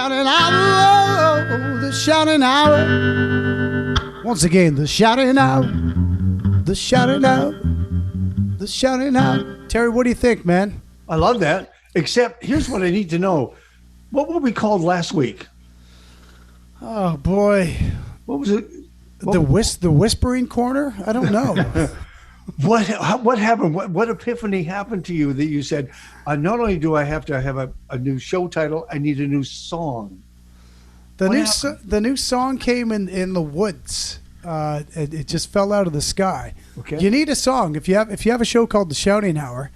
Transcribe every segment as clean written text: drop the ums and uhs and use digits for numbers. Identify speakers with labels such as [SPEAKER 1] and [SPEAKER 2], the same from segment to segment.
[SPEAKER 1] shouting hour, oh, the shouting hour. Once again, the shouting hour, the shouting hour, the shouting hour. Terry, what do you think, man?
[SPEAKER 2] I love that. Except, here's what I need to know. What were we called last week?
[SPEAKER 1] Oh boy,
[SPEAKER 2] What was it?
[SPEAKER 1] the whispering corner. I don't know.
[SPEAKER 2] What happened? What epiphany happened to you that you said, not only do I have to have a new show title, I need a new song?
[SPEAKER 1] The new song came in the woods. It just fell out of the sky.
[SPEAKER 2] Okay.
[SPEAKER 1] You need a song if you have a show called The Shouting Hour.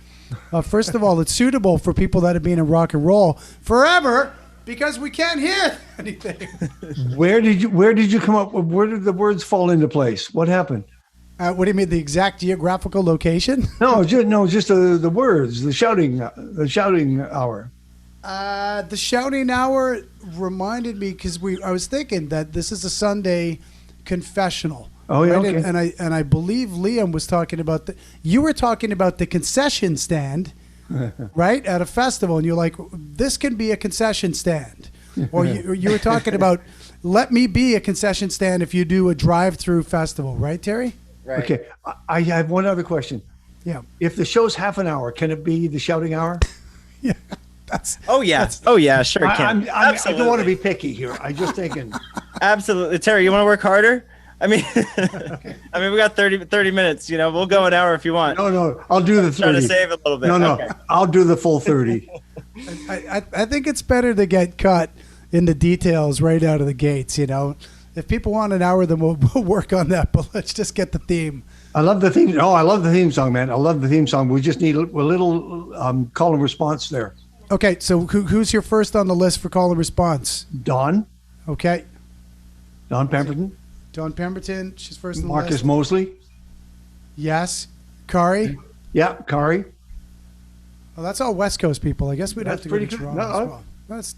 [SPEAKER 1] First of all, it's suitable for people that have been in rock and roll forever because we can't hear anything.
[SPEAKER 2] Where did you come up with? Where did the words fall into place? What happened?
[SPEAKER 1] What do you mean, the exact geographical location?
[SPEAKER 2] No, just the words. The shouting hour.
[SPEAKER 1] The Shouting Hour reminded me because I was thinking that this is a Sunday confessional.
[SPEAKER 2] Oh yeah,
[SPEAKER 1] right?
[SPEAKER 2] okay.
[SPEAKER 1] And I believe Liam was talking about you were talking about the concession stand, right, at a festival, and you're like, this can be a concession stand, or you were talking about let me be a concession stand if you do a drive-through festival, right, Terry?
[SPEAKER 3] Right.
[SPEAKER 2] Okay, I have one other question.
[SPEAKER 1] Yeah.
[SPEAKER 2] If the show's half an hour, can it be the shouting hour?
[SPEAKER 1] Yeah.
[SPEAKER 3] Oh yeah, sure it can.
[SPEAKER 2] I don't want to be picky here. I'm just thinking.
[SPEAKER 3] Absolutely, Terry. You want to work harder? I mean, we got 30 minutes. You know, we'll go an hour if you want.
[SPEAKER 2] No, I'll do the 30.
[SPEAKER 3] Try to save a little bit.
[SPEAKER 2] No,
[SPEAKER 3] okay.
[SPEAKER 2] I'll do the full 30.
[SPEAKER 1] I think it's better to get cut in the details right out of the gates. You know, if people want an hour, then we'll work on that. But let's just get the theme.
[SPEAKER 2] I love the theme. Oh, I love the theme song, man. I love the theme song. We just need a little call and response there.
[SPEAKER 1] Okay, so who's your first on the list for call and response?
[SPEAKER 2] Dawn
[SPEAKER 1] Okay,
[SPEAKER 2] Pemberton.
[SPEAKER 1] Dawn Pemberton. She's first on the
[SPEAKER 2] Marcus
[SPEAKER 1] list.
[SPEAKER 2] Mosley.
[SPEAKER 1] Yes. Kari.
[SPEAKER 2] Yeah, Kari.
[SPEAKER 1] Well, that's all West Coast people. I guess we'd have
[SPEAKER 2] That's
[SPEAKER 1] to go to
[SPEAKER 2] pretty good.
[SPEAKER 1] Toronto
[SPEAKER 2] No,
[SPEAKER 1] as well.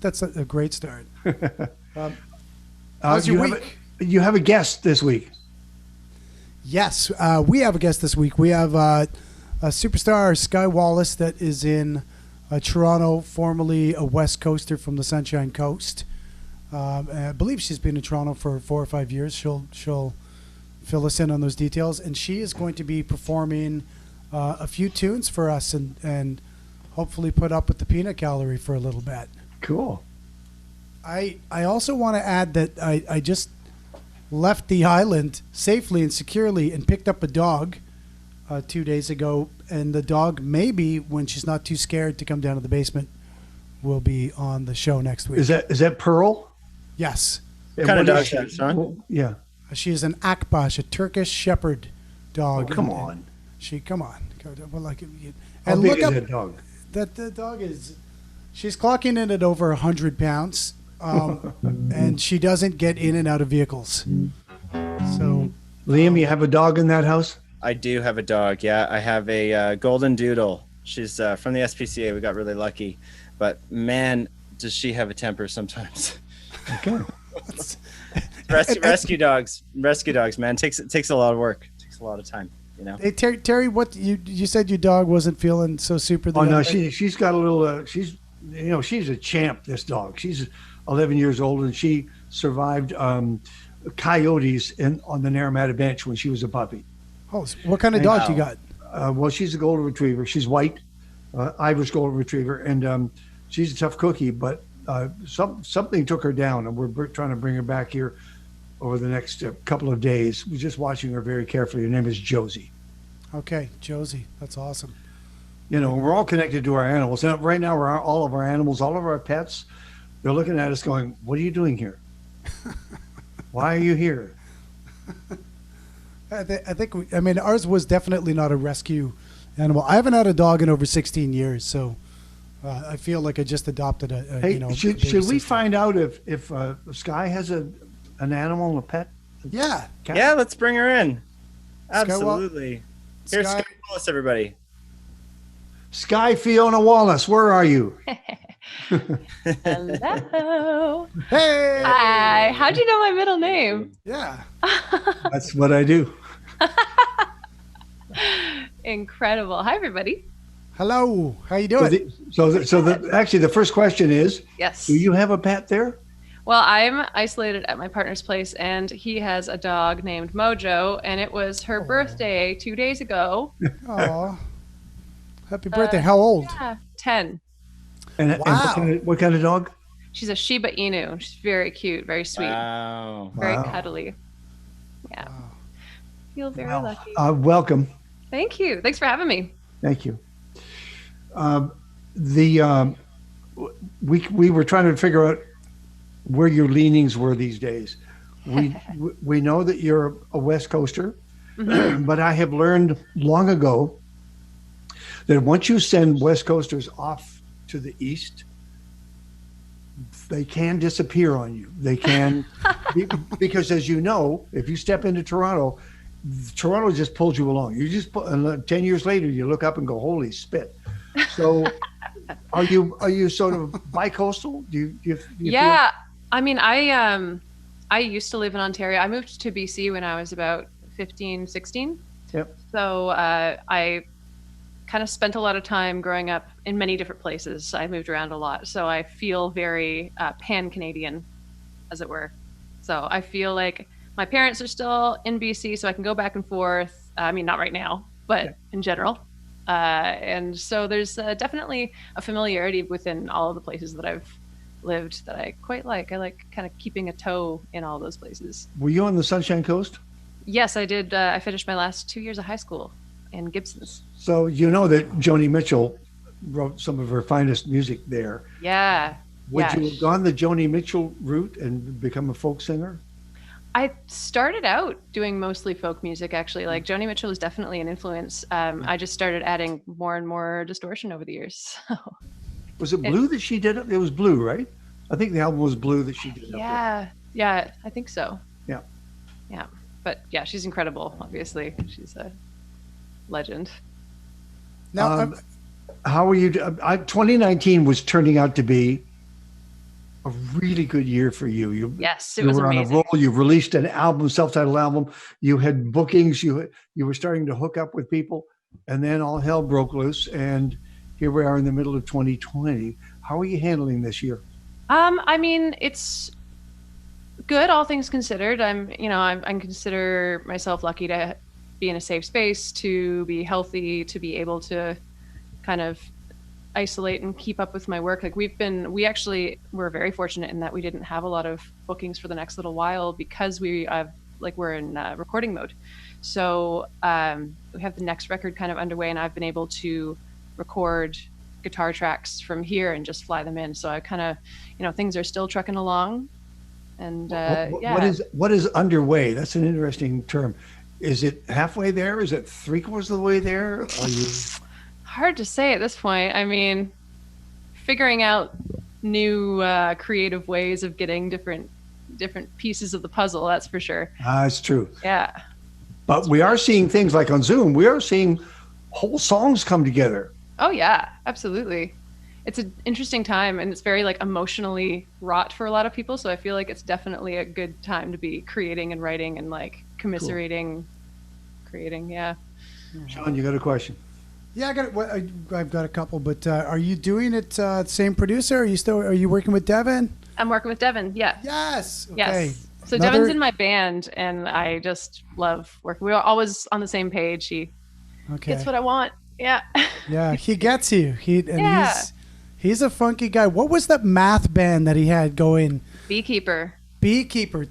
[SPEAKER 1] That's a great start. How's
[SPEAKER 2] You
[SPEAKER 1] your
[SPEAKER 2] have
[SPEAKER 1] week?
[SPEAKER 2] you have a guest this week.
[SPEAKER 1] Yes, we have a guest this week. We have a superstar, Skye Wallace, that is in Toronto, formerly a West Coaster from the Sunshine Coast. I believe she's been in Toronto for 4 or 5 years. She'll fill us in on those details, and she is going to be performing a few tunes for us, and hopefully put up with the peanut gallery for a little bit.
[SPEAKER 2] Cool.
[SPEAKER 1] I also want to add that I just left the island safely and securely and picked up a dog 2 days ago, and the dog, maybe when she's not too scared to come down to the basement, will be on the show next week.
[SPEAKER 2] Is that Pearl?
[SPEAKER 1] Yes.
[SPEAKER 2] And
[SPEAKER 3] What kind of
[SPEAKER 2] what
[SPEAKER 3] dog
[SPEAKER 2] is
[SPEAKER 3] is that, Shawn?
[SPEAKER 2] Well, yeah.
[SPEAKER 1] She is an Akbash, a Turkish Shepherd dog.
[SPEAKER 2] Oh, come on.
[SPEAKER 1] Come on. Well, like,
[SPEAKER 2] How
[SPEAKER 1] and
[SPEAKER 2] big
[SPEAKER 1] look
[SPEAKER 2] is
[SPEAKER 1] up
[SPEAKER 2] that dog?
[SPEAKER 1] that the dog is. She's clocking in at over 100 pounds, and she doesn't get in and out of vehicles. So,
[SPEAKER 2] Liam, you have a dog in that house?
[SPEAKER 3] I do have a dog. Yeah, I have a golden doodle. She's from the SPCA. We got really lucky, but man, does she have a temper sometimes.
[SPEAKER 2] Okay.
[SPEAKER 3] Rescue dogs, man, takes a lot of work. Takes a lot of time. You know.
[SPEAKER 1] hey Terry, what you said your dog wasn't feeling so super.
[SPEAKER 2] Oh no,
[SPEAKER 1] other day?
[SPEAKER 2] she's got a little. She's a champ. This dog. She's 11 years old, and she survived coyotes on the Naramata Bench when she was a puppy.
[SPEAKER 1] Oh, what kind of dog you got?
[SPEAKER 2] Well, she's a golden retriever. She's white, Irish golden retriever, and she's a tough cookie. But something took her down, and we're trying to bring her back here over the next couple of days. We're just watching her very carefully. Her name is Josie.
[SPEAKER 1] Okay, Josie, that's awesome.
[SPEAKER 2] You know, we're all connected to our animals. And right now, all of our animals, all of our pets, they're looking at us going, "What are you doing here? Why are you here?"
[SPEAKER 1] I think ours was definitely not a rescue animal. I haven't had a dog in over 16 years, so I feel like I just adopted a
[SPEAKER 2] Hey, should
[SPEAKER 1] baby
[SPEAKER 2] we
[SPEAKER 1] sister.
[SPEAKER 2] find out if Skye has an animal, a pet?
[SPEAKER 1] Yeah.
[SPEAKER 2] Cat?
[SPEAKER 3] Yeah, let's bring her in.
[SPEAKER 1] Skye
[SPEAKER 3] Absolutely. Here's
[SPEAKER 1] Skye-
[SPEAKER 3] Skye Wallace, everybody.
[SPEAKER 2] Skye Fiona Wallace, where are you?
[SPEAKER 4] Hello.
[SPEAKER 1] Hey.
[SPEAKER 4] Hi. How'd you know my middle name?
[SPEAKER 1] Yeah.
[SPEAKER 2] That's what I do.
[SPEAKER 4] Incredible. Hi, everybody.
[SPEAKER 1] Hello. How you doing?
[SPEAKER 2] Actually, the first question is,
[SPEAKER 4] Yes.
[SPEAKER 2] do you have a pet there?
[SPEAKER 4] Well, I'm isolated at my partner's place, and he has a dog named Mojo, and it was her birthday 2 days ago.
[SPEAKER 1] Oh, happy birthday. How old?
[SPEAKER 4] Yeah, 10.
[SPEAKER 2] And what kind of dog?
[SPEAKER 4] She's a Shiba Inu. She's very cute, very sweet,
[SPEAKER 3] Wow.
[SPEAKER 4] very
[SPEAKER 2] Wow.
[SPEAKER 4] cuddly. Yeah. Feel very lucky.
[SPEAKER 2] Welcome.
[SPEAKER 4] Thank you. Thanks for having me.
[SPEAKER 2] Thank you. We were trying to figure out where your leanings were these days. We know that you're a West Coaster, but I have learned long ago that once you send West Coasters off to the East, they can disappear on you. They can, because as you know, if you step into Toronto just pulls you along. You just 10 years later, you look up and go, holy spit. So are you sort of bi-coastal? Do you
[SPEAKER 4] Yeah. I mean, I used to live in Ontario. I moved to BC when I was about 15, 16.
[SPEAKER 2] Yep.
[SPEAKER 4] So I kind of spent a lot of time growing up in many different places. I moved around a lot. So I feel very pan-Canadian, as it were. So I feel like my parents are still in BC, so I can go back and forth. I mean, not right now, but in general. And so there's definitely a familiarity within all of the places that I've lived that I quite like. I like kind of keeping a toe in all those places.
[SPEAKER 2] Were you on the Sunshine Coast?
[SPEAKER 4] Yes, I did. I finished my last 2 years of high school in Gibson's.
[SPEAKER 2] So you know that Joni Mitchell wrote some of her finest music there.
[SPEAKER 4] Yeah.
[SPEAKER 2] Would you have gone the Joni Mitchell route and become a folk singer?
[SPEAKER 4] I started out doing mostly folk music, actually. Like Joni Mitchell is definitely an influence. I just started adding more and more distortion over the years.
[SPEAKER 2] Was it Blue that she did it? It was Blue, right? I think the album was Blue that she did it.
[SPEAKER 4] Yeah, I think so.
[SPEAKER 2] Yeah.
[SPEAKER 4] Yeah. But yeah, she's incredible, obviously. She's a legend.
[SPEAKER 1] Now,
[SPEAKER 2] how are you? 2019 was turning out to be a really good year for you.
[SPEAKER 4] Yes, it
[SPEAKER 2] you
[SPEAKER 4] was
[SPEAKER 2] were
[SPEAKER 4] amazing.
[SPEAKER 2] on a roll. You released an album, self-titled album. You had bookings. You were starting to hook up with people, and then all hell broke loose. And here we are in the middle of 2020. How are you handling this year?
[SPEAKER 4] I mean, it's good, all things considered. I consider myself lucky to be in a safe space, to be healthy, to be able to kind of isolate and keep up with my work. Like we actually were very fortunate in that we didn't have a lot of bookings for the next little while because we're in recording mode. So we have the next record kind of underway, and I've been able to record guitar tracks from here and just fly them in. So I kind of, things are still trucking along. And
[SPEAKER 2] what is underway? That's an interesting term. Is it halfway there? Is it 3/4 of the way there? Are you?
[SPEAKER 4] Hard to say at this point. I mean, figuring out new creative ways of getting different pieces of the puzzle. That's for sure.
[SPEAKER 2] It's true.
[SPEAKER 4] Yeah.
[SPEAKER 2] But we are seeing things like on Zoom. We are seeing whole songs come together.
[SPEAKER 4] Oh yeah, absolutely. It's an interesting time, and it's very emotionally wrought for a lot of people. So I feel like it's definitely a good time to be creating and writing and commiserating, creating. Yeah.
[SPEAKER 2] Shawn, you got a question?
[SPEAKER 1] Yeah, I've got a couple, but are you doing it same producer? Are you working with Devin?
[SPEAKER 4] I'm working with Devin. Yeah.
[SPEAKER 1] Yes. Okay.
[SPEAKER 4] Yes. So Devin's in my band, and I just love working. We were always on the same page. He gets what I want. Yeah.
[SPEAKER 1] Yeah, he gets you. He's a funky guy. What was that math band that he had going?
[SPEAKER 4] Beekeeper.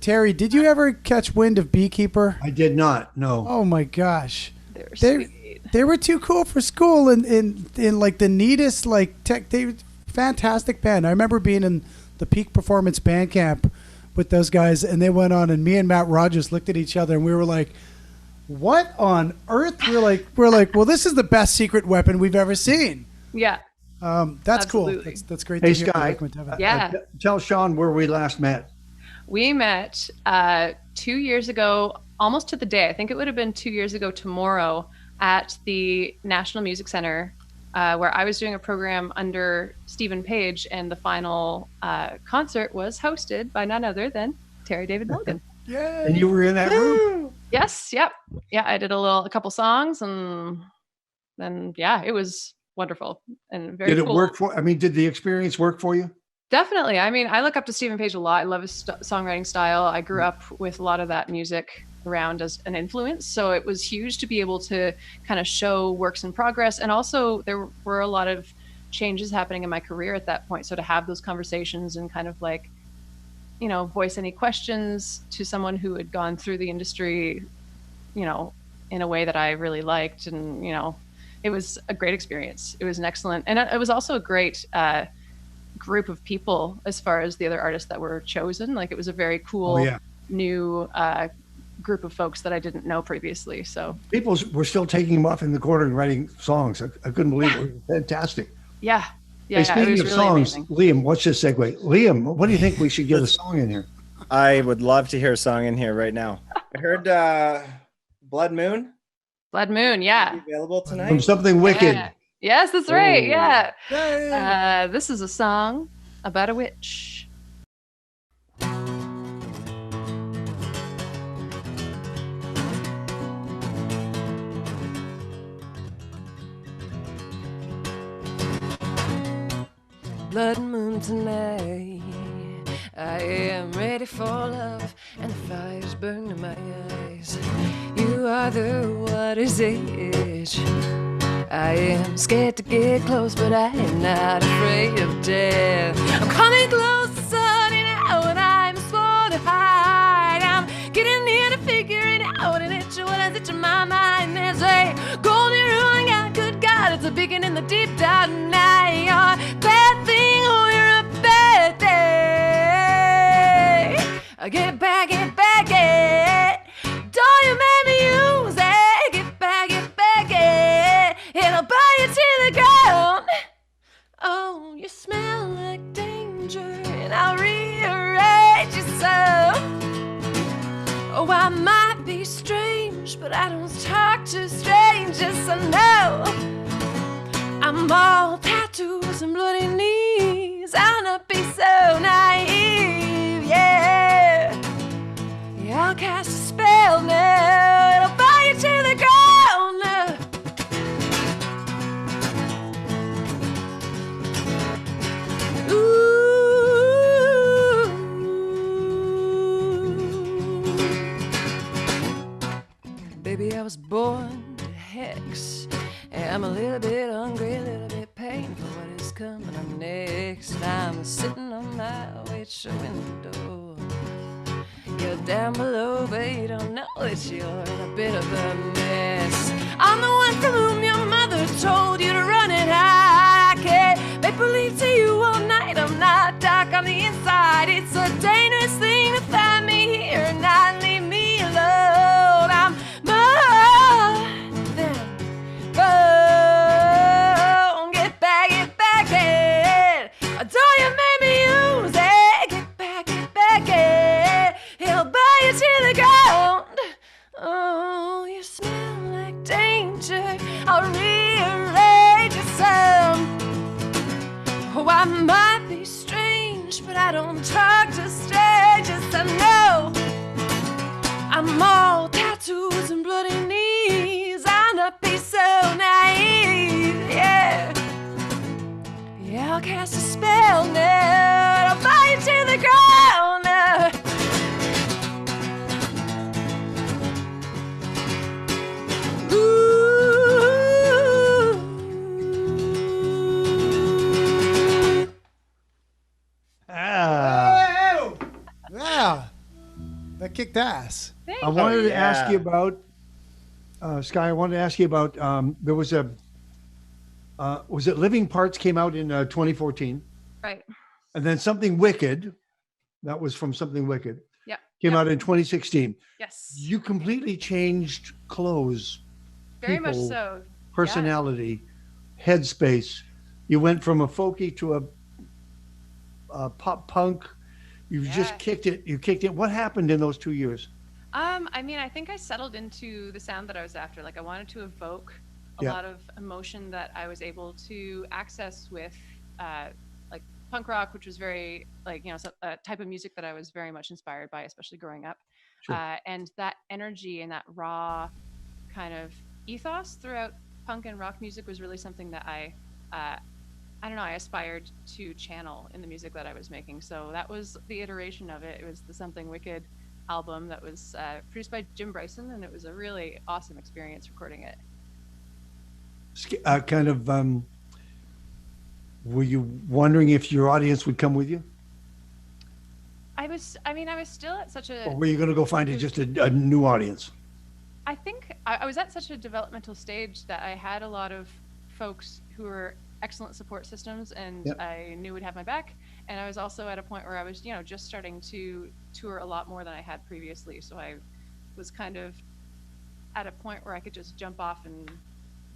[SPEAKER 1] Terry, did you ever catch wind of Beekeeper?
[SPEAKER 2] I did not. No.
[SPEAKER 1] Oh my gosh.
[SPEAKER 4] They were sweet.
[SPEAKER 1] They were too cool for school, and in like the neatest tech. They fantastic band. I remember being in the Peak Performance band camp with those guys, and they went on, and me and Matt Rogers looked at each other, and we were like, "What on earth?" We're like, "Well, this is the best secret weapon we've ever seen."
[SPEAKER 4] Yeah.
[SPEAKER 1] That's
[SPEAKER 4] Absolutely.
[SPEAKER 1] Cool. That's great.
[SPEAKER 2] Hey,
[SPEAKER 1] to hear.
[SPEAKER 2] Skye.
[SPEAKER 4] Yeah.
[SPEAKER 2] Tell Shawn where we last met.
[SPEAKER 4] We met 2 years ago, almost to the day. I think it would have been 2 years ago tomorrow at the National Music Center, where I was doing a program under Stephen Page, and the final concert was hosted by none other than Terry David Mulligan.
[SPEAKER 1] Yeah.
[SPEAKER 2] And you were in that room?
[SPEAKER 4] Yes. Yep. Yeah. I did a couple songs, and then, it was wonderful and very
[SPEAKER 2] Did it
[SPEAKER 4] cool.
[SPEAKER 2] work for? I mean, did the experience work for you?
[SPEAKER 4] Definitely. I mean, I look up to Stephen Page a lot. I love his songwriting style. I grew up with a lot of that music around as an influence. So it was huge to be able to kind of show works in progress. And also there were a lot of changes happening in my career at that point. So to have those conversations and kind of like, you know, voice any questions to someone who had gone through the industry, you know, in a way that I really liked. And, you know, it was a great experience. It was an excellent, and it was also a great, group of people as far as the other artists that were chosen. Like it was a very cool new group of folks that I didn't know previously. So
[SPEAKER 2] People were still taking him off in the corner and writing songs. I couldn't believe it. It was fantastic.
[SPEAKER 4] yeah.
[SPEAKER 2] Hey, speaking of songs, amazing. Liam, what's this segue? Liam, what do you think we should get a song in here?
[SPEAKER 3] I would love to hear a song in here right now. I heard Blood Moon.
[SPEAKER 4] Blood Moon, yeah.
[SPEAKER 3] Available tonight.
[SPEAKER 2] From Something Wicked.
[SPEAKER 4] Yeah. Yes, that's right.
[SPEAKER 3] Ooh.
[SPEAKER 4] Yeah. This is a song about a witch. Blood moon tonight, I am ready for love, and the fire's burning my eyes. You are the water's edge. I am scared to get close, but I am not afraid of death. I'm coming close to sunny now, and I'm slow to hide. I'm getting near to figuring out an itch, what is it in my mind? There's a golden ruling out, good God, it's a beacon in the deep dark night. You're a bad thing, oh, you're a bad day. Get back, get. Don't you make me use it. Get back, it. It'll buy you to the ground. Oh, you smell like danger, and I'll rearrange you so. Oh, I might be strange, but I don't talk to strangers, so no. I'm all tattoos and bloody knees. I'll not be so naive, yeah. Yeah, I'll cast a spell now. It'll buy you to the ground. Baby, I was born to hex. I'm a little bit hungry, a little bit painful. What is coming up next? I'm sitting on my way window. You're down below, but you don't know that you're in a bit of a mess. I'm the one from whom your mother told you to run and hide. I can't make believe to you all night. I'm not dark on the inside. It's a dangerous thing to find me here and not leave me alone. I'm more than bone. Get back, in. Don't you make me use it. Get back, in. He'll buy you to the ground. Oh, you smell like danger. I'll rearrange you some. Oh, I might be strange, but I don't talk to strangers. I know I'm all tattoos and bloody knees. I'll not be so naive, yeah. Yeah, I'll cast a spell now. I'll buy you to the ground now.
[SPEAKER 1] Yeah, that kicked ass.
[SPEAKER 2] I wanted to ask you about, Skye, I wanted to ask you about, there was a, was it Living Parts came out in 2014?
[SPEAKER 4] Right.
[SPEAKER 2] And then Something Wicked, that was from Something Wicked, came out in 2016.
[SPEAKER 4] Yes.
[SPEAKER 2] You completely changed clothes,
[SPEAKER 4] Very much
[SPEAKER 2] people,
[SPEAKER 4] so.
[SPEAKER 2] personality, headspace. You went from a folky to a pop punk. You've just kicked it. You kicked it. What happened in those 2 years?
[SPEAKER 4] I mean, I think I settled into the sound that I was after. Like I wanted to evoke a lot of emotion that I was able to access with like punk rock, which was very like, you know, a type of music that I was very much inspired by, especially growing up. Sure. And that energy and that raw kind of ethos throughout punk and rock music was really something that I I don't know, I aspired to channel in the music that I was making. So that was the iteration of it. It was the Something Wicked album that was produced by Jim Bryson, and it was a really awesome experience recording it.
[SPEAKER 2] Kind of, were you wondering if your audience would come with you?
[SPEAKER 4] I was still at such a.
[SPEAKER 2] Or were you going to go find just a new audience?
[SPEAKER 4] I think I was at such a developmental stage that I had a lot of folks who were excellent support systems, and
[SPEAKER 2] Yep.
[SPEAKER 4] I knew would have my back. And I was also at a point where I was, just starting to tour a lot more than I had previously. So I was kind of at a point where I could just jump off and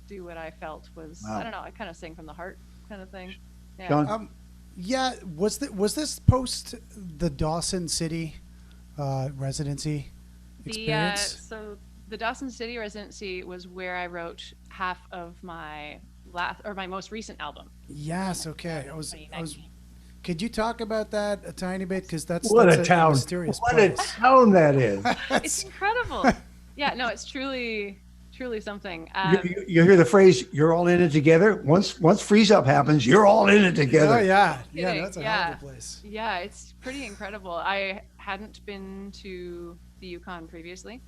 [SPEAKER 4] do what I felt was,
[SPEAKER 2] Wow.
[SPEAKER 4] I don't know, I kind of sing from the heart kind of thing. Yeah.
[SPEAKER 2] Shawn?
[SPEAKER 1] Yeah, was this post the Dawson City residency experience?
[SPEAKER 4] So the Dawson City residency was where I wrote half of my my most recent album.
[SPEAKER 1] Yes. Okay. I was. Could you talk about that a tiny bit? Because that's
[SPEAKER 2] What
[SPEAKER 1] that's
[SPEAKER 2] a town!
[SPEAKER 1] mysterious
[SPEAKER 2] What a
[SPEAKER 1] place.
[SPEAKER 2] town that is!
[SPEAKER 4] It's incredible. Yeah, no, it's truly something.
[SPEAKER 2] You hear the phrase, you're all in it together. Once freeze up happens, you're all in it together.
[SPEAKER 1] Oh yeah, yeah.
[SPEAKER 4] Kidding,
[SPEAKER 1] That's a
[SPEAKER 4] yeah.
[SPEAKER 1] hell of a place.
[SPEAKER 4] Yeah, it's pretty incredible. I hadn't been to the Yukon previously,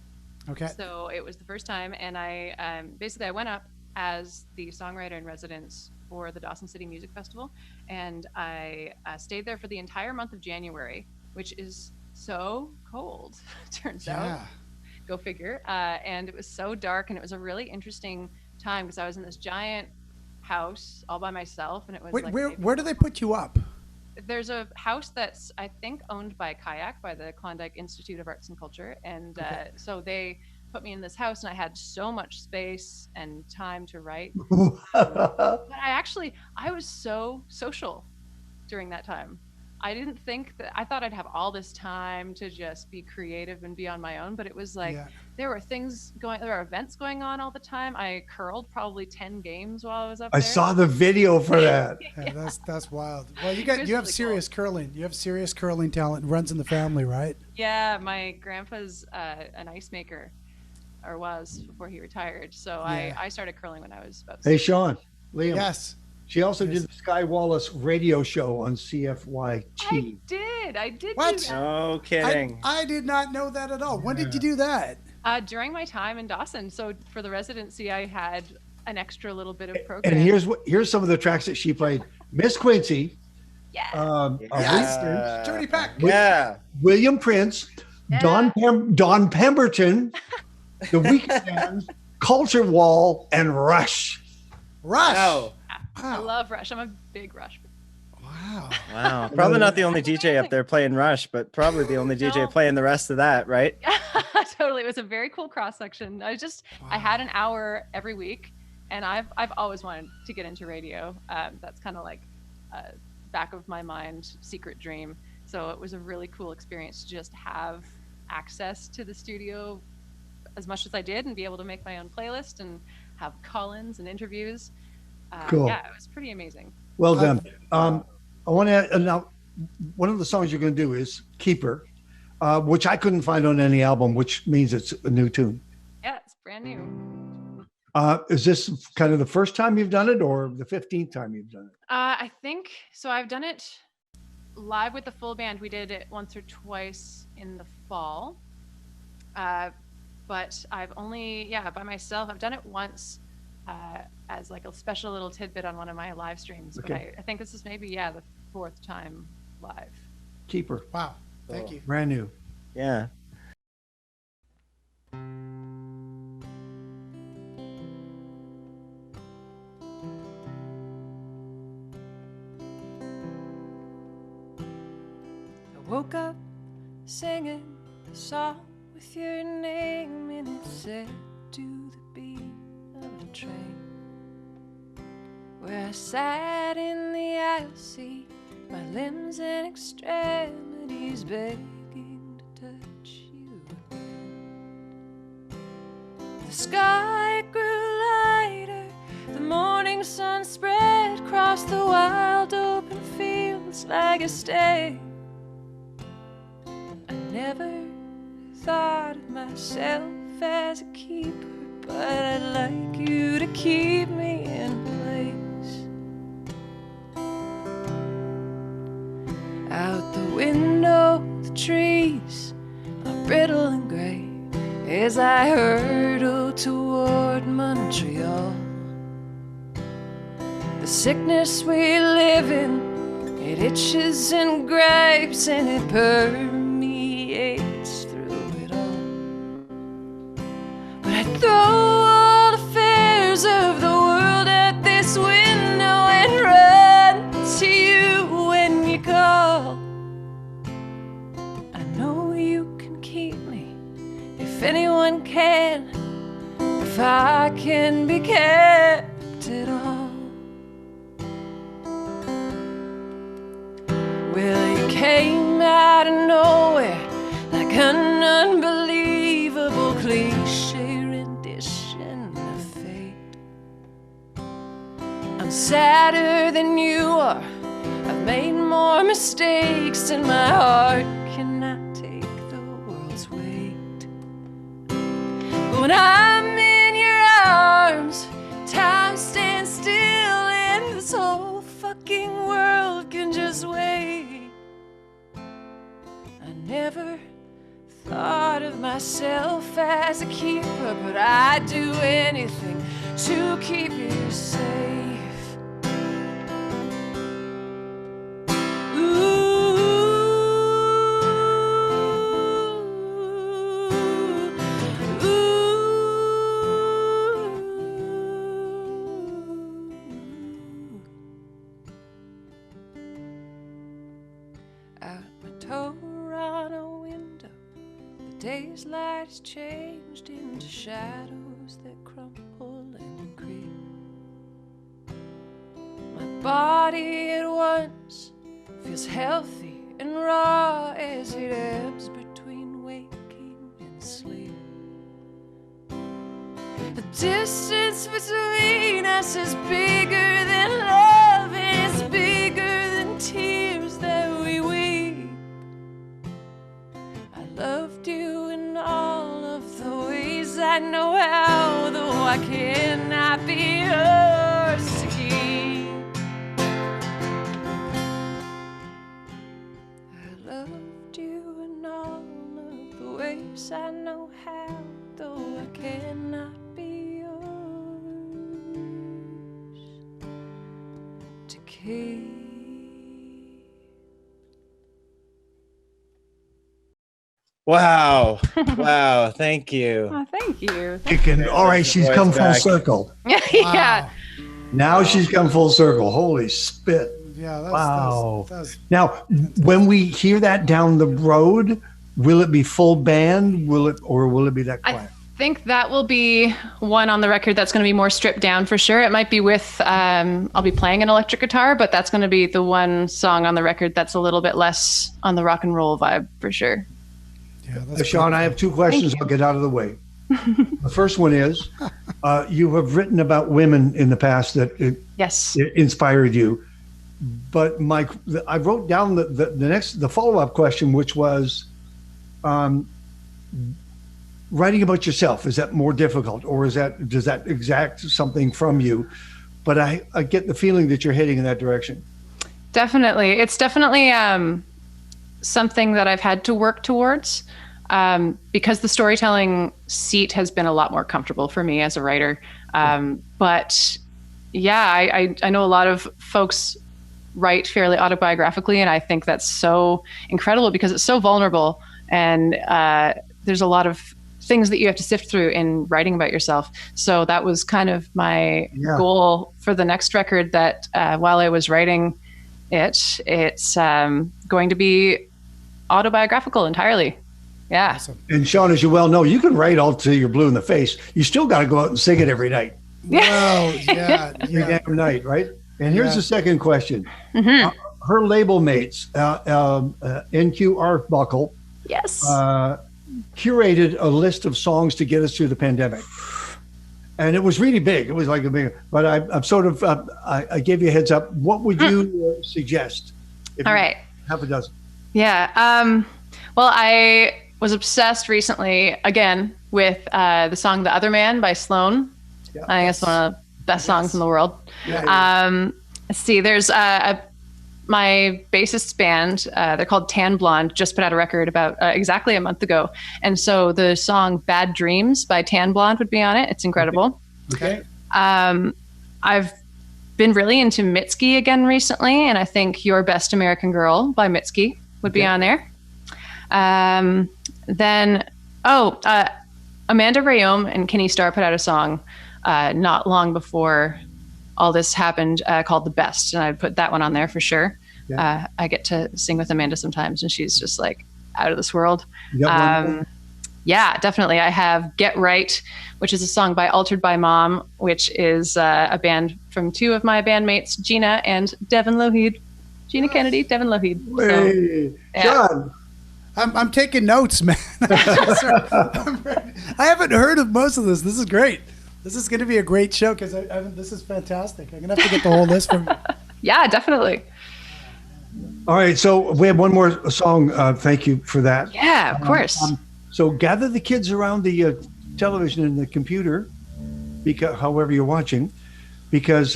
[SPEAKER 1] Okay.
[SPEAKER 4] so it was the first time, and I basically I went up as the songwriter in residence for the Dawson City Music Festival, and I stayed there for the entire month of January, which is so cold. Turns out.
[SPEAKER 1] Yeah.
[SPEAKER 4] Go figure. And it was so dark, and it was a really interesting time because I was in this giant house all by myself, and it was
[SPEAKER 1] Wait,
[SPEAKER 4] like
[SPEAKER 1] where do they put you up?
[SPEAKER 4] there's a house that's I think owned by Kayak, by the Klondike Institute of Arts and Culture, and
[SPEAKER 1] Okay.
[SPEAKER 4] so they put me in this house, and I had so much space and time to write. But I was so social during that time. I didn't think that I thought I'd have all this time to just be creative and be on my own, but it was like
[SPEAKER 1] Yeah.
[SPEAKER 4] there were events going on all the time. I curled probably 10 games while I was up
[SPEAKER 2] I
[SPEAKER 4] there.
[SPEAKER 2] saw the video for that.
[SPEAKER 1] Yeah, that's wild. Well, you
[SPEAKER 4] It
[SPEAKER 1] have
[SPEAKER 4] was really
[SPEAKER 1] serious curling. You have serious curling talent. It runs in the family, right?
[SPEAKER 4] Yeah, my grandpa's an ice maker, or was before he retired. So
[SPEAKER 1] Yeah.
[SPEAKER 4] I started curling when I was about
[SPEAKER 2] Hey,
[SPEAKER 4] 6.
[SPEAKER 2] Shawn, Liam.
[SPEAKER 1] Yes.
[SPEAKER 2] She also
[SPEAKER 1] Yes.
[SPEAKER 2] did the Skye Wallace radio show on
[SPEAKER 4] I
[SPEAKER 2] CFYT.
[SPEAKER 4] did
[SPEAKER 1] What?
[SPEAKER 4] do that.
[SPEAKER 3] No kidding.
[SPEAKER 1] I did not know that at all. When did you do that?
[SPEAKER 4] During my time in Dawson. So for the residency, I had an extra little bit of program.
[SPEAKER 2] And here's some of the tracks that she played. Miss Quincy,
[SPEAKER 4] yeah.
[SPEAKER 3] Yeah.
[SPEAKER 1] Jody Peck.
[SPEAKER 3] Yeah.
[SPEAKER 2] William Prince,
[SPEAKER 4] Yeah.
[SPEAKER 2] Don Pemberton, The Weeknd, Culture Wall, and Rush.
[SPEAKER 1] Rush.
[SPEAKER 3] Wow.
[SPEAKER 4] I
[SPEAKER 1] Wow.
[SPEAKER 4] love Rush. I'm a big Rush.
[SPEAKER 1] Wow.
[SPEAKER 3] Wow. Probably not the only DJ up there playing Rush, but probably the only DJ
[SPEAKER 4] No.
[SPEAKER 3] playing the rest of that, right?
[SPEAKER 4] Totally. It was a very cool cross section. I had an hour every week, and I've always wanted to get into radio. That's kind of like back of my mind secret dream. So it was a really cool experience to just have access to the studio as much as I did and be able to make my own playlist and have call-ins and interviews.
[SPEAKER 2] Cool.
[SPEAKER 4] Yeah, it was pretty amazing.
[SPEAKER 2] Well done. I want to now. One of the songs you're going to do is "Keeper," which I couldn't find on any album, which means it's a new tune.
[SPEAKER 4] Yeah, it's brand new.
[SPEAKER 2] Is this kind of the first time you've done it, or the 15th time you've done it?
[SPEAKER 4] I think so. I've done it live with the full band. We did it once or twice in the fall. But I've only, by myself. I've done it once as like a special little tidbit on one of my live streams.
[SPEAKER 2] Okay.
[SPEAKER 4] But I think this is maybe, the 4th time live.
[SPEAKER 2] "Keeper,"
[SPEAKER 1] Wow. Thank you.
[SPEAKER 2] brand new.
[SPEAKER 3] Yeah.
[SPEAKER 5] I woke up singing a song with your name in it, said to the beat of a train, where I sat in the aisle seat, my limbs and extremities begging to touch you again. The sky grew lighter, the morning sun spread across the wild open fields like a stain. I never thought of myself as a keeper, but I'd like you to keep me in place. The sickness we live in, it itches and gripes and it permeates through it all. But I throw all the fears of the world at this window and run to you when you call. I know you can keep me if anyone can, if I can be kept at all. Well, you came out of nowhere like an unbelievable cliche rendition of fate. I'm sadder than you are. I've made more mistakes and my heart cannot take the world's weight. But when I'm in your arms, time stands still and this whole fucking world can just wait. I never thought of myself as a keeper, but I'd do anything to keep you safe. Toronto window, the day's light has changed into shadows that crumple and creep. My body at once feels healthy and raw as it ebbs between waking and sleep. The distance between us is bigger than love, and it's bigger than tears that we weep. I loved you in all of the ways I know how, though I cannot be yours to keep. I loved you in all of the ways I know how, though I cannot be yours to keep.
[SPEAKER 3] Wow. Wow. Thank you.
[SPEAKER 4] Oh, thank you.
[SPEAKER 2] All right, she's come full circle.
[SPEAKER 4] Yeah.
[SPEAKER 2] Now she's come full circle. Holy spit.
[SPEAKER 1] Yeah,
[SPEAKER 2] Wow.
[SPEAKER 1] that's
[SPEAKER 2] Now, when we hear that down the road, will it be full band? Will it be that
[SPEAKER 4] I
[SPEAKER 2] quiet?
[SPEAKER 4] think that will be one on the record that's going to be more stripped down for sure. It might be with, I'll be playing an electric guitar, but that's going to be the one song on the record that's a little bit less on the rock and roll vibe for sure.
[SPEAKER 1] yeah, that's
[SPEAKER 2] Sean, I have two questions. I'll get out of the way. The first one is, you have written about women in the past that
[SPEAKER 4] Yes.
[SPEAKER 2] inspired you. But I wrote down the follow-up question, which was, writing about yourself. Is that more difficult, or does that exact something from you? But I get the feeling that you're heading in that direction.
[SPEAKER 4] Definitely. It's definitely something that I've had to work towards because the storytelling seat has been a lot more comfortable for me as a writer. But yeah, I know a lot of folks write fairly autobiographically, and I think that's so incredible because it's so vulnerable, and there's a lot of things that you have to sift through in writing about yourself. So that was kind of my goal for the next record, that while I was writing it's going to be autobiographical entirely. Yeah.
[SPEAKER 1] awesome.
[SPEAKER 2] And Shawn, as you well know, you can write all till you're blue in the face. You still got to go out and sing it every night.
[SPEAKER 1] Well, yeah,
[SPEAKER 2] Every
[SPEAKER 1] yeah.
[SPEAKER 2] damn night, right? And here's
[SPEAKER 1] Yeah.
[SPEAKER 2] the second question. Her label mates, NQ Arbuckle,
[SPEAKER 4] Yes.
[SPEAKER 2] curated a list of songs to get us through the pandemic. And it was really big. It was like a big, but I'm sort of, I gave you a heads up. What would you suggest?
[SPEAKER 4] All right.
[SPEAKER 2] Half a dozen.
[SPEAKER 4] Yeah. Well, I was obsessed recently again with the song "The Other Man" by Sloan.
[SPEAKER 2] Yeah.
[SPEAKER 4] I think it's one of the best songs in the world.
[SPEAKER 2] Yeah.
[SPEAKER 4] Let's see. There's my bassist's band. They're called Tan Blonde. Just put out a record about exactly a month ago, and so the song "Bad Dreams" by Tan Blonde would be on it. It's incredible.
[SPEAKER 2] Okay.
[SPEAKER 4] I've been really into Mitski again recently, and I think Your Best American Girl by Mitski would be on there. Then, Amanda Rayom and Kenny Starr put out a song not long before all this happened called The Best, and I'd put that one on there for sure.
[SPEAKER 2] Yeah.
[SPEAKER 4] I get to sing with Amanda sometimes, and she's just like out of this world.
[SPEAKER 2] You got one more?
[SPEAKER 4] Yeah, definitely. I have Get Right, which is a song by Altered by Mom, which is a band from two of my bandmates, Gina and Devin Lougheed. Gina Kennedy, Devin Lougheed.
[SPEAKER 2] Hey, Shawn.
[SPEAKER 1] I'm taking notes, man. I haven't heard of most of this. This is great. This is going to be a great show because this is fantastic. I'm going to have to get the whole list from you.
[SPEAKER 4] Yeah, definitely.
[SPEAKER 2] All right, so we have one more song. Thank you for that.
[SPEAKER 4] Yeah, of course.
[SPEAKER 2] So gather the kids around the television and the computer, because however you're watching, because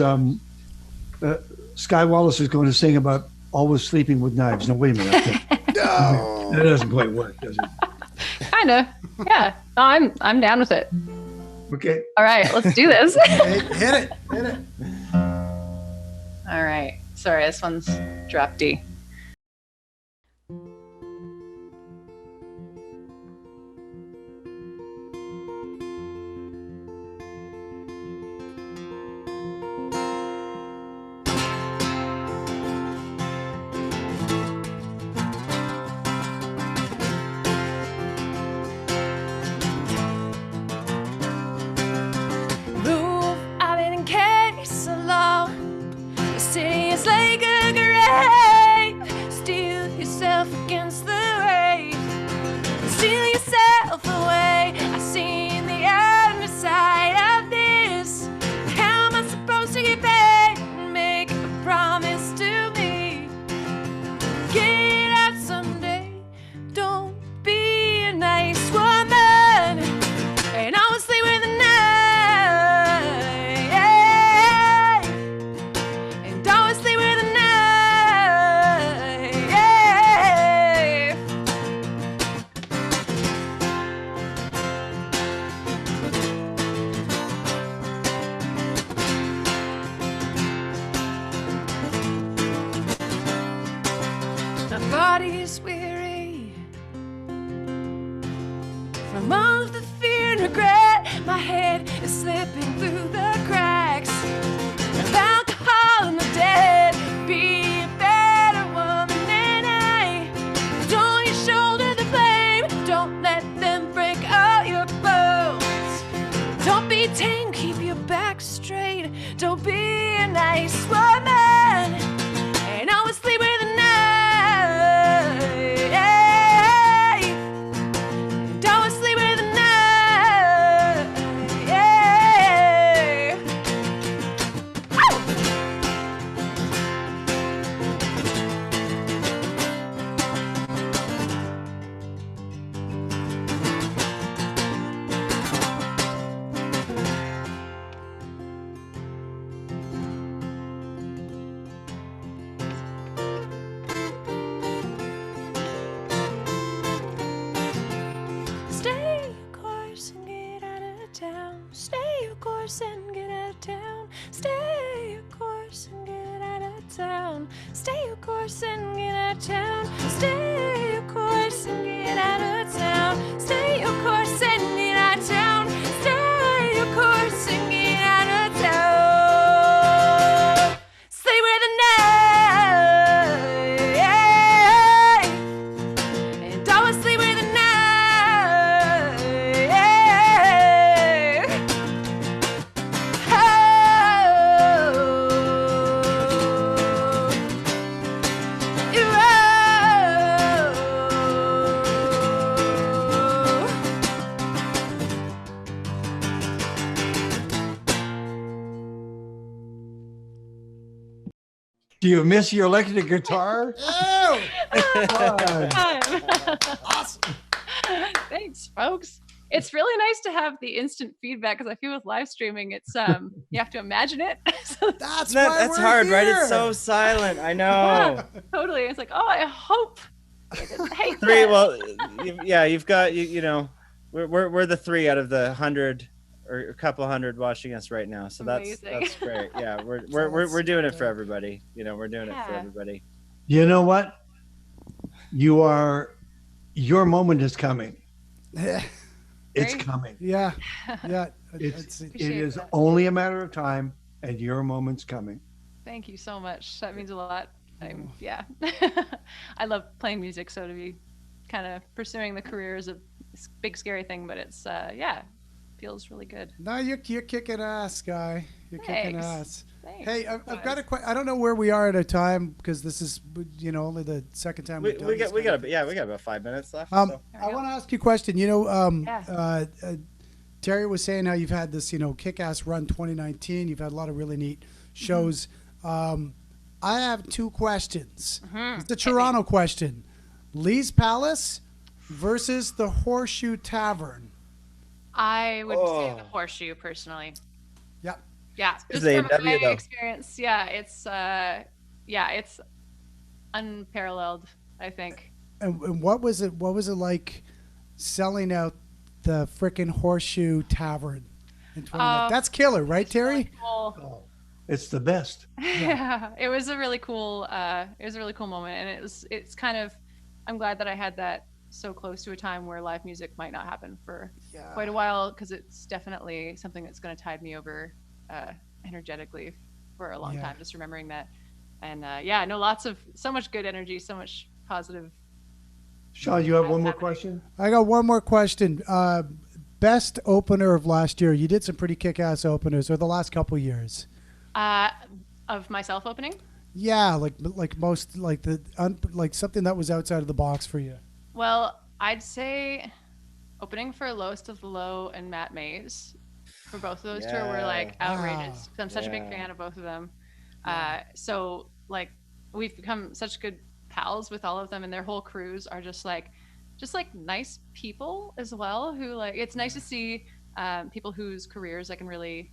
[SPEAKER 2] Skye Wallace is going to sing about always sleeping with knives. No, wait a minute. No, that doesn't quite work, does it?
[SPEAKER 4] Kinda. Yeah. No, I'm down with it.
[SPEAKER 2] Okay.
[SPEAKER 4] All right, let's do this.
[SPEAKER 1] Hit it.
[SPEAKER 4] All right. Sorry, this one's drop D.
[SPEAKER 5] body's weary from all of the fear and regret. My head is slipping through the cracks of alcohol and the dead. Be a better woman than I. Don't you shoulder the blame. Don't let them break all your bones. Don't be tame, keep your back straight. Don't be a nice woman and always sleep with a knife. Don't always sleep with a knife. Stay your course and get out of town. Stay your course and get out of town. Stay your course and get out of town. Stay your course and get out of town. Stay your course and get out of town. Stay your course and get out of town. Stay your course and get out of town. Stay with a knife. And always stay with a knife.
[SPEAKER 2] Do you miss your electric guitar?
[SPEAKER 1] Oh,
[SPEAKER 4] Awesome. Thanks, folks. It's really nice to have the instant feedback because I feel with live streaming, it's you have to imagine it. So
[SPEAKER 1] that's why
[SPEAKER 3] That's
[SPEAKER 1] we're
[SPEAKER 3] hard, right?
[SPEAKER 1] here.
[SPEAKER 3] It's so silent. I know.
[SPEAKER 4] yeah, totally. It's like, oh, I hope. I didn't hate
[SPEAKER 3] Three.
[SPEAKER 4] that.
[SPEAKER 3] Well, yeah, you've got you know, we're the three out of the 100 or a couple hundred watching us right now. So that's
[SPEAKER 4] Amazing.
[SPEAKER 3] great. Yeah, we're doing it for everybody. You know, we're doing it for
[SPEAKER 4] Yeah.
[SPEAKER 3] everybody.
[SPEAKER 2] You know what? Your moment is coming. It's
[SPEAKER 4] Great.
[SPEAKER 2] coming.
[SPEAKER 1] Yeah, yeah.
[SPEAKER 2] It
[SPEAKER 4] Appreciate
[SPEAKER 2] is
[SPEAKER 4] that.
[SPEAKER 2] only a matter of time, and your moment's coming.
[SPEAKER 4] Thank you so much. That means a lot. Yeah. I love playing music, so to be kind of pursuing the career is a big scary thing, but it's yeah, feels really good.
[SPEAKER 1] No, you're kicking ass, Skye. You're kicking
[SPEAKER 4] Thanks.
[SPEAKER 1] ass.
[SPEAKER 4] Thanks.
[SPEAKER 1] Hey, I've got a question. I don't know where we are at a time because this is, only the second time
[SPEAKER 3] We
[SPEAKER 1] we've done
[SPEAKER 3] we
[SPEAKER 1] this
[SPEAKER 3] got
[SPEAKER 1] kind of-
[SPEAKER 3] we got about 5 minutes left.
[SPEAKER 1] I
[SPEAKER 4] we
[SPEAKER 1] want to ask you a question.
[SPEAKER 4] Yeah.
[SPEAKER 1] Terry was saying how you've had this, kick-ass run 2019. You've had a lot of really neat shows. I have two questions. It's the Toronto question. Lee's Palace versus the Horseshoe Tavern.
[SPEAKER 4] I would say the Horseshoe personally.
[SPEAKER 1] Yep.
[SPEAKER 4] Yeah,
[SPEAKER 3] It's
[SPEAKER 4] just
[SPEAKER 3] a
[SPEAKER 4] from
[SPEAKER 3] W,
[SPEAKER 4] my
[SPEAKER 3] though.
[SPEAKER 4] experience. Yeah, it's unparalleled, I think.
[SPEAKER 1] And what was it like selling out the frickin' Horseshoe Tavern in 2019? That's killer, right, Terry?
[SPEAKER 4] Cool.
[SPEAKER 2] Oh, it's the best.
[SPEAKER 4] Yeah, it was a really cool moment, and it's kind of, I'm glad that I had that so close to a time where live music might not happen for quite a while, because it's definitely something that's going to tide me over energetically for a long time, just remembering that. And so much good energy, so much positive.
[SPEAKER 2] Shawn, you have one more question?
[SPEAKER 1] I got one more question. Best opener of last year. You did some pretty kick-ass openers, or the last couple years.
[SPEAKER 4] Of myself opening.
[SPEAKER 1] Yeah, like most, like like something that was outside of the box for you.
[SPEAKER 4] Well, I'd say opening for Lowest of the Low and Matt Mays, for both of those two were like outrageous. 'Cause I'm such a big fan of both of them. So like we've become such good pals with all of them, and their whole crews are just like nice people as well, who like, it's nice to see people whose careers I can really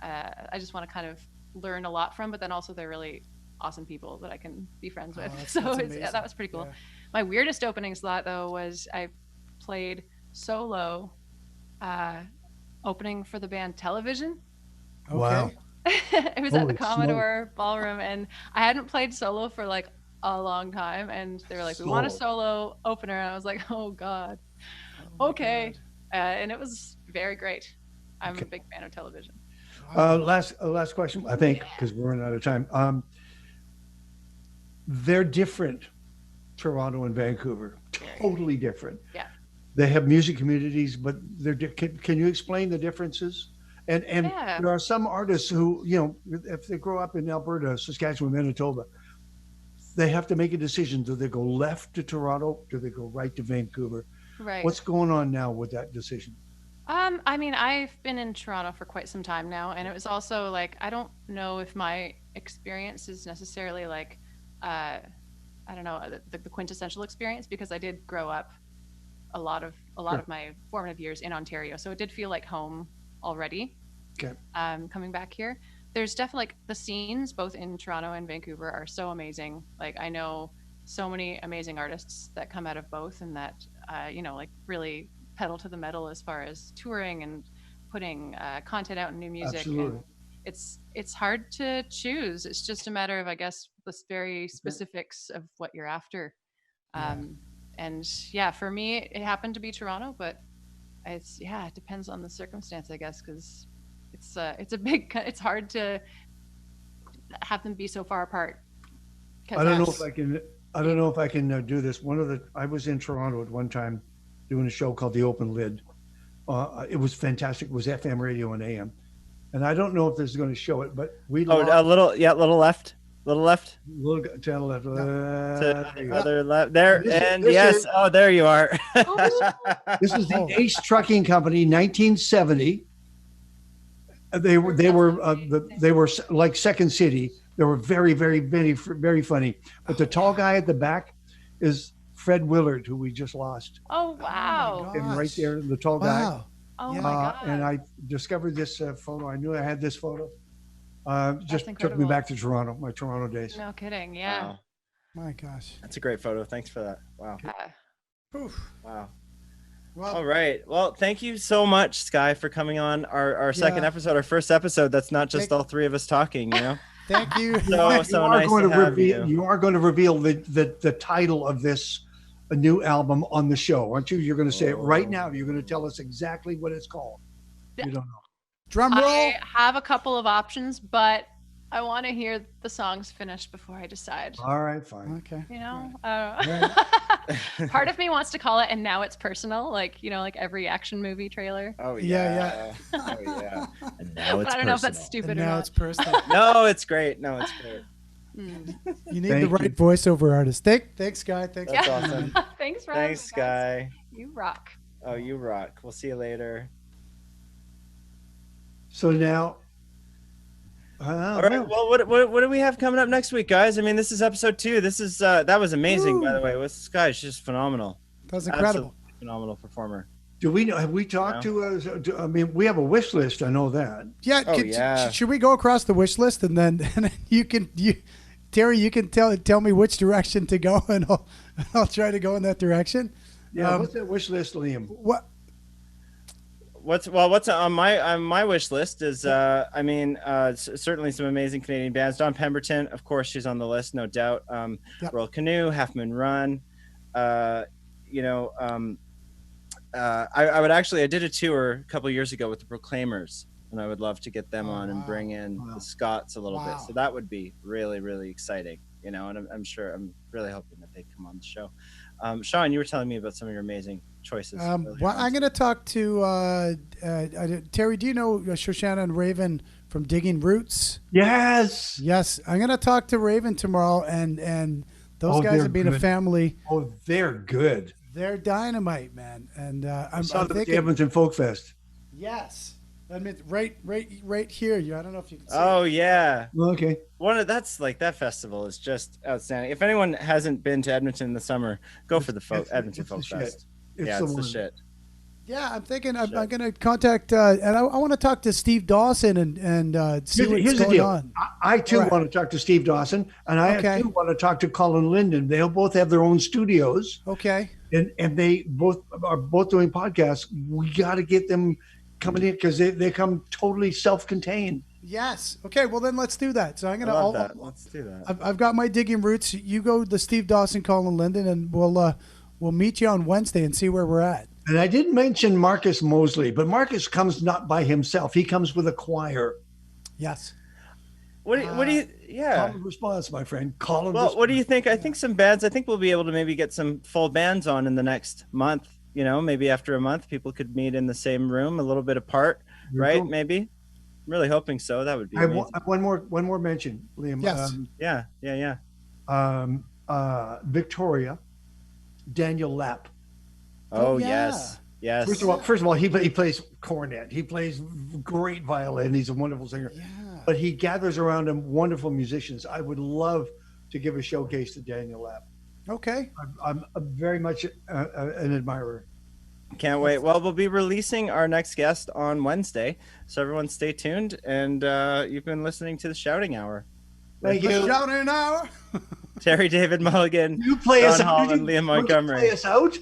[SPEAKER 4] I just want to kind of learn a lot from, but then also they're really awesome people that I can be friends with.
[SPEAKER 1] That's
[SPEAKER 4] So
[SPEAKER 1] amazing.
[SPEAKER 4] that was pretty cool.
[SPEAKER 1] Yeah.
[SPEAKER 4] My weirdest opening slot though was I played solo opening for the band Television.
[SPEAKER 1] Okay.
[SPEAKER 2] Wow.
[SPEAKER 4] It was at
[SPEAKER 2] Holy
[SPEAKER 4] the Commodore Ballroom, and I hadn't played solo for like a long time, and they were like, we want a solo opener, and I was like, oh god, okay. And it was very great. I'm a big fan of Television.
[SPEAKER 2] Last question, I think, because we're running out of time. They're different, Toronto and Vancouver, totally different.
[SPEAKER 4] Yeah.
[SPEAKER 2] They have music communities, but can you explain the differences? And
[SPEAKER 4] Yeah.
[SPEAKER 2] there are some artists who, if they grow up in Alberta, Saskatchewan, Manitoba, they have to make a decision. Do they go left to Toronto? Do they go right to Vancouver?
[SPEAKER 4] Right.
[SPEAKER 2] What's going on now with that decision?
[SPEAKER 4] I mean, I've been in Toronto for quite some time now, and it was also like, I don't know if my experience is necessarily like, I don't know, the quintessential experience, because I did grow up a lot of my formative years in Ontario, so it did feel like home already.
[SPEAKER 2] Okay.
[SPEAKER 4] Coming back here, there's definitely like the scenes both in Toronto and Vancouver are so amazing. Like I know so many amazing artists that come out of both, and that like really pedal to the metal as far as touring and putting content out and new music.
[SPEAKER 2] Absolutely.
[SPEAKER 4] And it's hard to choose. It's just a matter of, I guess, the very specifics of what you're after. And yeah, for me, it happened to be Toronto, but it depends on the circumstance, I guess, because it's hard to have them be so far apart.
[SPEAKER 2] I don't know if I can do this. I was in Toronto at one time doing a show called The Open Lid. It was fantastic. It was FM radio and AM. And I don't know if this is going to show it, but we
[SPEAKER 3] a little left.
[SPEAKER 2] Little to the left.
[SPEAKER 3] Other left. There. There you are.
[SPEAKER 2] This is the Ace Trucking Company, 1970. They were like Second City. They were very, very, very, very funny. But the tall guy at the back is Fred Willard, who we just lost.
[SPEAKER 4] Oh wow!
[SPEAKER 2] And right there, the tall guy.
[SPEAKER 1] Wow.
[SPEAKER 4] Oh my god!
[SPEAKER 2] And I discovered this photo. I knew I had this photo. Just took me
[SPEAKER 4] incredible.
[SPEAKER 2] back to Toronto, my Toronto days.
[SPEAKER 4] No kidding. Yeah.
[SPEAKER 3] Wow.
[SPEAKER 1] My gosh.
[SPEAKER 3] That's a great photo. Thanks for that. Wow.
[SPEAKER 1] Oof.
[SPEAKER 3] Wow. All right. Well, thank you so much, Skye, for coming on our second episode, our first episode. That's not just all three of us talking, you know?
[SPEAKER 1] Thank you.
[SPEAKER 3] So nice to have you.
[SPEAKER 2] You are going to reveal the title of this new album on the show, aren't you? You're going to say it right now. You're going to tell us exactly what it's called. You don't know. Drum roll.
[SPEAKER 4] I have a couple of options, but I want to hear the songs finished before I decide.
[SPEAKER 2] All right, fine.
[SPEAKER 1] Okay.
[SPEAKER 4] You know,
[SPEAKER 1] Right.
[SPEAKER 4] part of me wants to call it "And Now It's Personal," like like every action movie trailer.
[SPEAKER 3] Oh
[SPEAKER 1] Yeah.
[SPEAKER 3] Oh yeah.
[SPEAKER 6] And now
[SPEAKER 4] But
[SPEAKER 6] it's
[SPEAKER 4] I don't know if that's
[SPEAKER 6] personal.
[SPEAKER 4] stupid
[SPEAKER 1] And
[SPEAKER 4] or
[SPEAKER 1] now
[SPEAKER 4] not.
[SPEAKER 1] it's personal.
[SPEAKER 3] No, it's great. No, it's great.
[SPEAKER 1] You need
[SPEAKER 2] Thank
[SPEAKER 1] the right voiceover artist. Thanks, Guy. Thanks.
[SPEAKER 3] That's
[SPEAKER 4] Yeah.
[SPEAKER 3] awesome.
[SPEAKER 4] Thanks for having
[SPEAKER 3] Thanks,
[SPEAKER 4] me, guys.
[SPEAKER 3] Skye.
[SPEAKER 4] You rock.
[SPEAKER 3] Oh, you rock. We'll see you later.
[SPEAKER 2] So now,
[SPEAKER 3] All right. Well, what do we have coming up next week, guys? I mean, this is episode 2. This is that was amazing, by the way. With Skye, she's just phenomenal.
[SPEAKER 1] That was incredible.
[SPEAKER 3] Absolutely phenomenal performer.
[SPEAKER 2] do we know? Have we talked to? I mean, we have a wish list. I know that.
[SPEAKER 1] Yeah.
[SPEAKER 3] Oh, yeah.
[SPEAKER 1] Should we go across the wish list and then Terry, you can tell me which direction to go, and I'll try to go in that direction.
[SPEAKER 2] Yeah. What's that wish list, Liam?
[SPEAKER 1] What?
[SPEAKER 3] What's on my wish list is certainly some amazing Canadian bands. Dawn Pemberton, of course, she's on the list, no doubt.
[SPEAKER 1] Yep.
[SPEAKER 3] Royal Canoe, Half Moon Run. I did a tour a couple years ago with the Proclaimers, and I would love to get them on and bring in the Scots a little bit. So that would be really, really exciting, and I'm really hoping that they come on the show. Shawn, you were telling me about some of your amazing choices.
[SPEAKER 1] Well, I'm going to talk to Terry. Do you know Shoshana and Raven from Digging Roots?
[SPEAKER 2] Yes.
[SPEAKER 1] Yes, I'm going to talk to Raven tomorrow, and those guys have been a family.
[SPEAKER 2] Oh, they're good.
[SPEAKER 1] They're dynamite, man. And I'm
[SPEAKER 2] Saw them at the
[SPEAKER 1] thinking,
[SPEAKER 2] Edmonton Folk Fest.
[SPEAKER 1] yes, I mean right here. I don't know if you can see.
[SPEAKER 3] Oh yeah.
[SPEAKER 2] Okay.
[SPEAKER 3] That festival is just outstanding. If anyone hasn't been to Edmonton in the summer, go for the Edmonton
[SPEAKER 2] it's
[SPEAKER 3] Folk
[SPEAKER 2] the shit.
[SPEAKER 3] Fest.
[SPEAKER 2] It's
[SPEAKER 3] Yeah,
[SPEAKER 2] the
[SPEAKER 3] it's the
[SPEAKER 2] one.
[SPEAKER 3] shit.
[SPEAKER 1] Yeah, I'm thinking I'm going to contact and I want to talk to Steve Dawson and see what's
[SPEAKER 2] Here's the
[SPEAKER 1] going
[SPEAKER 2] deal.
[SPEAKER 1] on.
[SPEAKER 2] I too
[SPEAKER 1] All right.
[SPEAKER 2] want to talk to Steve Dawson, and I
[SPEAKER 1] Okay.
[SPEAKER 2] too want to talk to Colin Linden. They'll both have their own studios,
[SPEAKER 1] Okay.
[SPEAKER 2] and they both are doing podcasts. We got to get them coming in because they come totally self-contained.
[SPEAKER 1] Yes. Okay. Well, then let's do that. So I'm
[SPEAKER 3] I
[SPEAKER 1] gonna.
[SPEAKER 3] love that. Let's do that.
[SPEAKER 1] I've got my Digging Roots. You go to Steve Dawson, Colin Linden, and we'll meet you on Wednesday and see where we're at.
[SPEAKER 2] And I didn't mention Marcus Mosley, but Marcus comes not by himself. He comes with a choir.
[SPEAKER 1] Yes.
[SPEAKER 3] What do you? Yeah.
[SPEAKER 2] Colin response, my friend. Colin.
[SPEAKER 3] Well, what do you think? I think some bands. I think we'll be able to maybe get some full bands on in the next month. Maybe after a month, people could meet in the same room, a little bit apart, right?
[SPEAKER 2] Cool.
[SPEAKER 3] Maybe. I'm really hoping so. That would be
[SPEAKER 2] I have
[SPEAKER 3] amazing.
[SPEAKER 2] one more mention, Liam.
[SPEAKER 1] Yes.
[SPEAKER 3] Yeah.
[SPEAKER 2] Victoria, Daniel Lapp.
[SPEAKER 3] Oh
[SPEAKER 1] yeah.
[SPEAKER 3] yes.
[SPEAKER 2] First of all, he plays cornet. He plays great violin. He's a wonderful singer.
[SPEAKER 1] Yeah.
[SPEAKER 2] But he gathers around him wonderful musicians. I would love to give a showcase to Daniel Lapp.
[SPEAKER 1] Okay.
[SPEAKER 2] I'm very much an admirer.
[SPEAKER 3] Can't wait. Well, we'll be releasing our next guest on Wednesday, so everyone stay tuned. And you've been listening to the Shouting Hour.
[SPEAKER 2] Thank
[SPEAKER 1] The
[SPEAKER 2] you.
[SPEAKER 1] Shouting Hour.
[SPEAKER 3] Terry David Mulligan,
[SPEAKER 2] You play
[SPEAKER 3] John
[SPEAKER 2] us out.
[SPEAKER 3] Hall, and Liam Montgomery.
[SPEAKER 2] Play us out.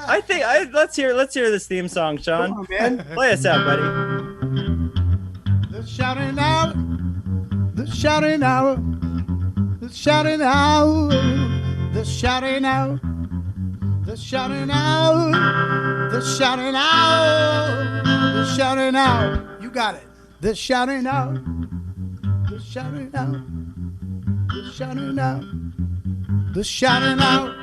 [SPEAKER 3] I think let's hear this theme song, Shawn.
[SPEAKER 2] Come on, man.
[SPEAKER 3] Play us out, buddy.
[SPEAKER 1] The Shouting Hour. The Shouting Hour. The Shouting Hour. The Shouting Hour. The Shouting Hour. The Shouting Hour. The Shouting Hour. You got it. The Shouting Hour. The Shouting Hour. The Shouting Hour. The Shouting Hour.